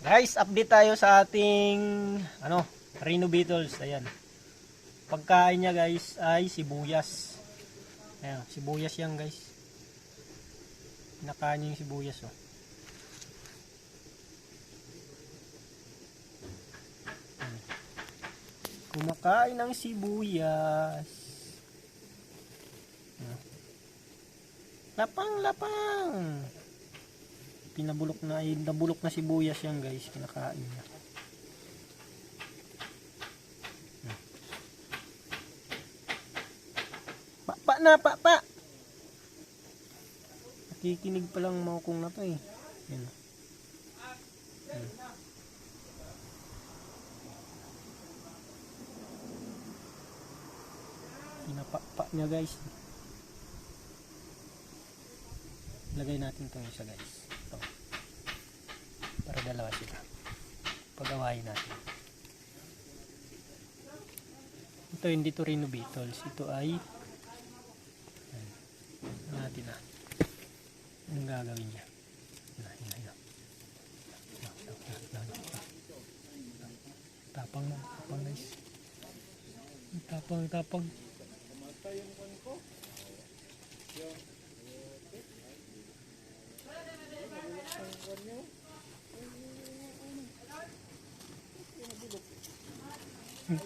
Guys, update tayo sa ating Rhino Beetles. Ayan. Pagkain niya guys ay sibuyas. Ayan, sibuyas yan guys. Kinakain niya yung sibuyas oh. Kumakain ng sibuyas. Lapang. Nabulok na sibuyas yan guys, kinakain niya. Pa. Nakikinig pa lang maukong na to eh. Yan. Pinapakpak niya guys. Lagay natin itong isa guys. Ito. Para dalawa sila. Pagawain natin. Ito hindi to Rhino Beetles. Ito ay natin na. Anong gagawin niya? Tapang guys. Tapang.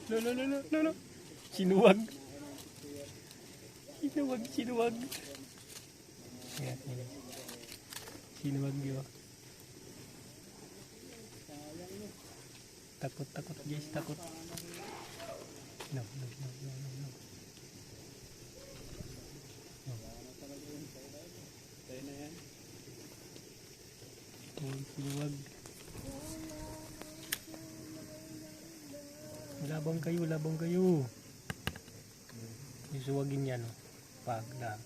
No. Sinuwag. Ayan. Sinuwag yun. Takot guys, takot. No. Sinuwag. Labang kayo. Isuwagin yan oh. Pag na.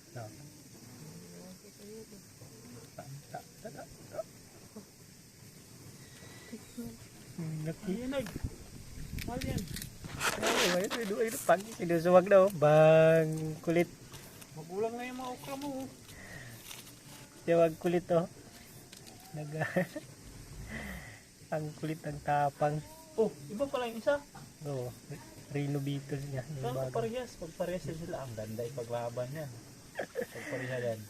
Nakinig. Mahal yan. Ay, pag sinusuwag na oh. Bang kulit. Magulang na yung mga okra mo. Sinuwag kulit oh. Ang kulit, ang tapang. Oh, iba pala yung isa. Oo, Rhino Beetles niya. Saan parehas? Pag parehas sila, ang ganda ipaglaban yan. Pag parehas yan.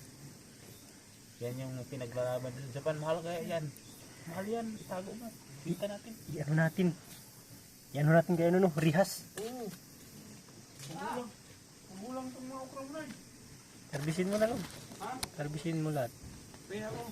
Yan yung pinaglalaban sa Japan. Mahal kaya yan. Mahal yan. Tago mo. Bita natin. Iano natin kaya rihas. Oo. Magulang itong mga okra mo na. Harbisin mo na lang. Ha? Harbisin mo lahat. Kaya ako.